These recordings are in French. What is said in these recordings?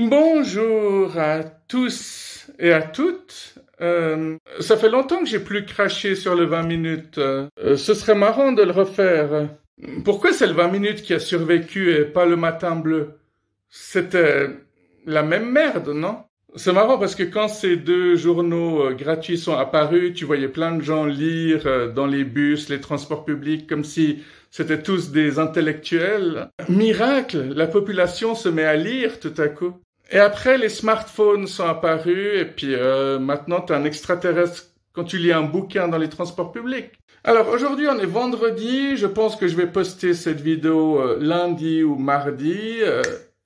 Bonjour à tous et à toutes. Ça fait longtemps que j'ai plus craché sur le 20 minutes. Ce serait marrant de le refaire. Pourquoi c'est le 20 minutes qui a survécu et pas le matin bleu? C'était la même merde, non? C'est marrant parce que quand ces deux journaux gratuits sont apparus, tu voyais plein de gens lire dans les bus, les transports publics, comme si c'était tous des intellectuels. Miracle, la population se met à lire tout à coup. Et après, les smartphones sont apparus, et puis maintenant, t'es un extraterrestre quand tu lis un bouquin dans les transports publics. Alors, aujourd'hui, on est vendredi, je pense que je vais poster cette vidéo lundi ou mardi.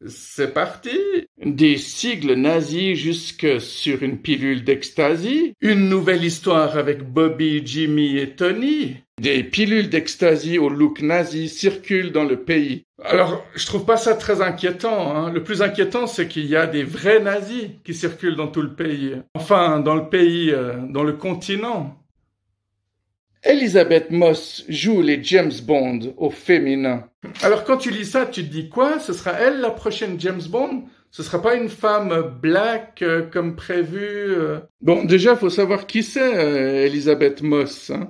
C'est parti. Des sigles nazis jusque sur une pilule d'ecstasy. Une nouvelle histoire avec Bobby, Jimmy et Tony. Des pilules d'ecstasy au look nazi circulent dans le pays. Alors, je trouve pas ça très inquiétant, hein. Le plus inquiétant, c'est qu'il y a des vrais nazis qui circulent dans tout le pays. Enfin, dans le pays, dans le continent. Elisabeth Moss joue les James Bond au féminin. Alors quand tu lis ça, tu te dis quoi? Ce sera elle la prochaine James Bond? Ce sera pas une femme black comme prévu? Bon, déjà, faut savoir qui c'est Elisabeth Moss, hein.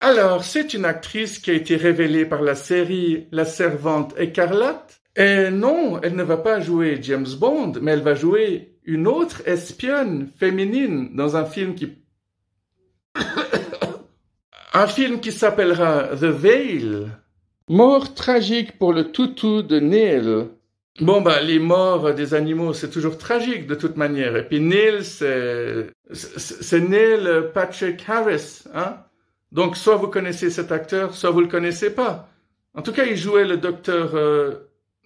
Alors, c'est une actrice qui a été révélée par la série La Servante écarlate. Et non, elle ne va pas jouer James Bond, mais elle va jouer une autre espionne féminine dans un film qui... Un film qui s'appellera The Veil. Mort tragique pour le toutou de Neil. Bon, les morts des animaux, c'est toujours tragique de toute manière. Et puis Neil, c'est Neil Patrick Harris, hein. Donc, soit vous connaissez cet acteur, soit vous le connaissez pas. En tout cas, il jouait le docteur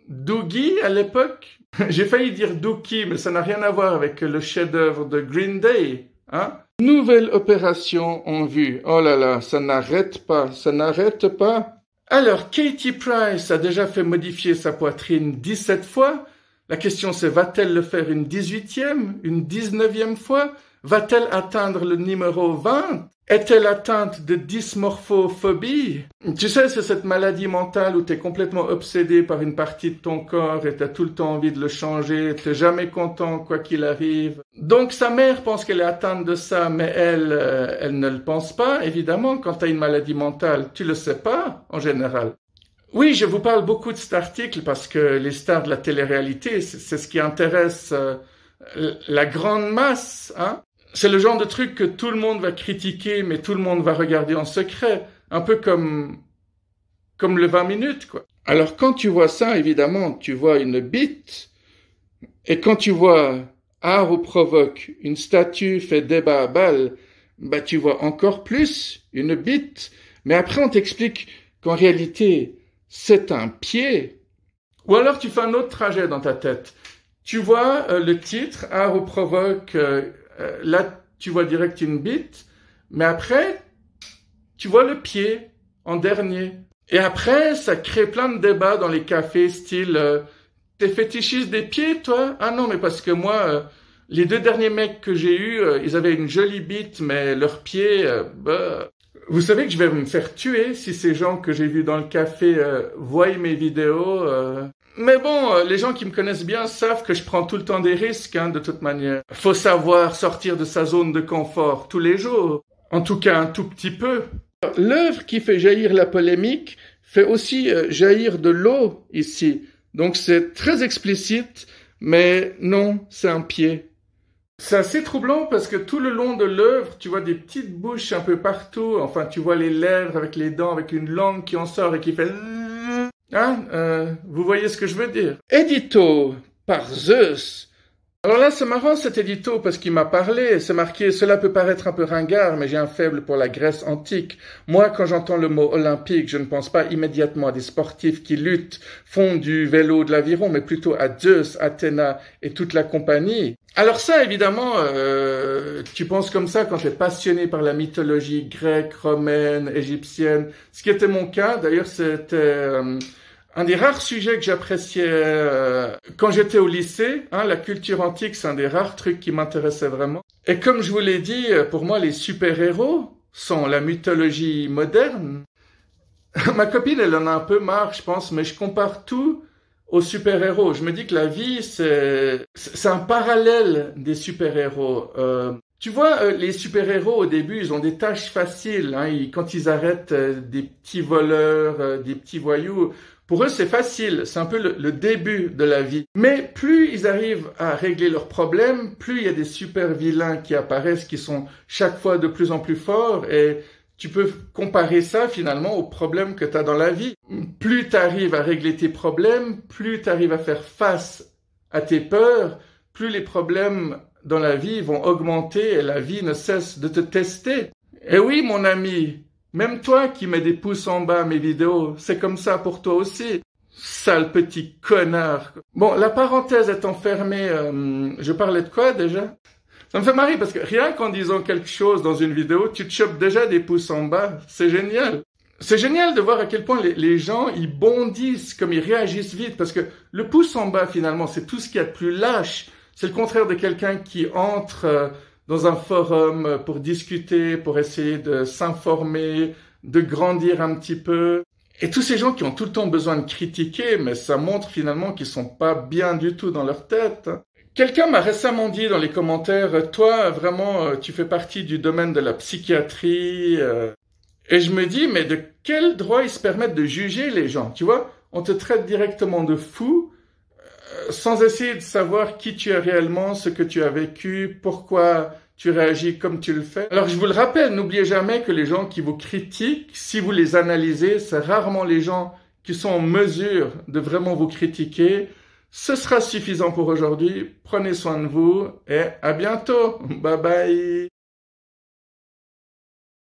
Doogie à l'époque. J'ai failli dire Dookie, mais ça n'a rien à voir avec le chef-d'œuvre de Green Day, hein. Nouvelle opération en vue. Oh là là, ça n'arrête pas, ça n'arrête pas. Alors, Katie Price a déjà fait modifier sa poitrine 17 fois. La question c'est, va-t-elle le faire une 18e, une 19e fois? Va-t-elle atteindre le numéro 20? Est-elle atteinte de dysmorphophobie? Tu sais, c'est cette maladie mentale où t'es complètement obsédé par une partie de ton corps et t'as tout le temps envie de le changer, t'es jamais content quoi qu'il arrive. Donc sa mère pense qu'elle est atteinte de ça, mais elle ne le pense pas, évidemment. Quand t'as une maladie mentale, tu le sais pas, en général. Oui, je vous parle beaucoup de cet article parce que les stars de la télé-réalité, c'est ce qui intéresse la grande masse, hein. C'est le genre de truc que tout le monde va critiquer, mais tout le monde va regarder en secret. Un peu comme le 20 minutes, quoi. Alors, quand tu vois ça, évidemment, tu vois une bite. Et quand tu vois art ou provoque, une statue fait débat à balle, tu vois encore plus une bite. Mais après, on t'explique qu'en réalité, c'est un pied. Ou alors, tu fais un autre trajet dans ta tête. Tu vois le titre, art ou provoque, là, tu vois direct une bite, mais après, tu vois le pied en dernier. Et après, ça crée plein de débats dans les cafés, style, t'es fétichiste des pieds, toi? Ah non, mais parce que moi, les deux derniers mecs que j'ai eus, ils avaient une jolie bite, mais leurs pieds, Vous savez que je vais me faire tuer si ces gens que j'ai vus dans le café voient mes vidéos. Mais bon, les gens qui me connaissent bien savent que je prends tout le temps des risques, hein, de toute manière. Faut savoir sortir de sa zone de confort tous les jours. En tout cas, un tout petit peu. L'œuvre qui fait jaillir la polémique fait aussi jaillir de l'eau ici. Donc c'est très explicite, mais non, c'est un pied. C'est assez troublant parce que tout le long de l'œuvre, tu vois des petites bouches un peu partout. Enfin, tu vois les lèvres avec les dents, avec une langue qui en sort et qui fait... Hein, vous voyez ce que je veux dire? Édito par Zeus. Alors là, c'est marrant cet édito parce qu'il m'a parlé. C'est marqué, cela peut paraître un peu ringard, mais j'ai un faible pour la Grèce antique. Moi, quand j'entends le mot olympique, je ne pense pas immédiatement à des sportifs qui luttent, font du vélo, de l'aviron, mais plutôt à Zeus, Athéna et toute la compagnie. Alors ça, évidemment, tu penses comme ça quand tu es passionné par la mythologie grecque, romaine, égyptienne. Ce qui était mon cas, d'ailleurs, c'était... un des rares sujets que j'appréciais quand j'étais au lycée, hein, la culture antique, c'est un des rares trucs qui m'intéressait vraiment. Et comme je vous l'ai dit, pour moi, les super-héros sont la mythologie moderne. Ma copine, elle en a un peu marre, je pense, mais je compare tout aux super-héros. Je me dis que la vie, c'est un parallèle des super-héros. Tu vois, les super-héros, au début, ils ont des tâches faciles. Hein, quand ils arrêtent des petits voleurs, des petits voyous, pour eux, c'est facile. C'est un peu le début de la vie. Mais plus ils arrivent à régler leurs problèmes, plus il y a des super-vilains qui apparaissent, qui sont chaque fois de plus en plus forts. Et tu peux comparer ça, finalement, aux problèmes que tu as dans la vie. Plus tu arrives à régler tes problèmes, plus tu arrives à faire face à tes peurs, plus les problèmes dans la vie vont augmenter et la vie ne cesse de te tester. Et oui, mon ami, même toi qui mets des pouces en bas à mes vidéos, c'est comme ça pour toi aussi. Sale petit connard. Bon, la parenthèse étant fermée, je parlais de quoi déjà? Ça me fait marrer parce que rien qu'en disant quelque chose dans une vidéo, tu te chopes déjà des pouces en bas. C'est génial. C'est génial de voir à quel point les gens, ils bondissent, comme ils réagissent vite. Parce que le pouce en bas, finalement, c'est tout ce qu'il y a de plus lâche. C'est le contraire de quelqu'un qui entre dans un forum pour discuter, pour essayer de s'informer, de grandir un petit peu. Et tous ces gens qui ont tout le temps besoin de critiquer, mais ça montre finalement qu'ils sont pas bien du tout dans leur tête. Quelqu'un m'a récemment dit dans les commentaires, toi, vraiment, tu fais partie du domaine de la psychiatrie. Et je me dis, mais de quel droit ils se permettent de juger les gens? Tu vois, on te traite directement de fou, sans essayer de savoir qui tu es réellement, ce que tu as vécu, pourquoi tu réagis comme tu le fais. Alors je vous le rappelle, n'oubliez jamais que les gens qui vous critiquent, si vous les analysez, c'est rarement les gens qui sont en mesure de vraiment vous critiquer. Ce sera suffisant pour aujourd'hui. Prenez soin de vous et à bientôt. Bye bye.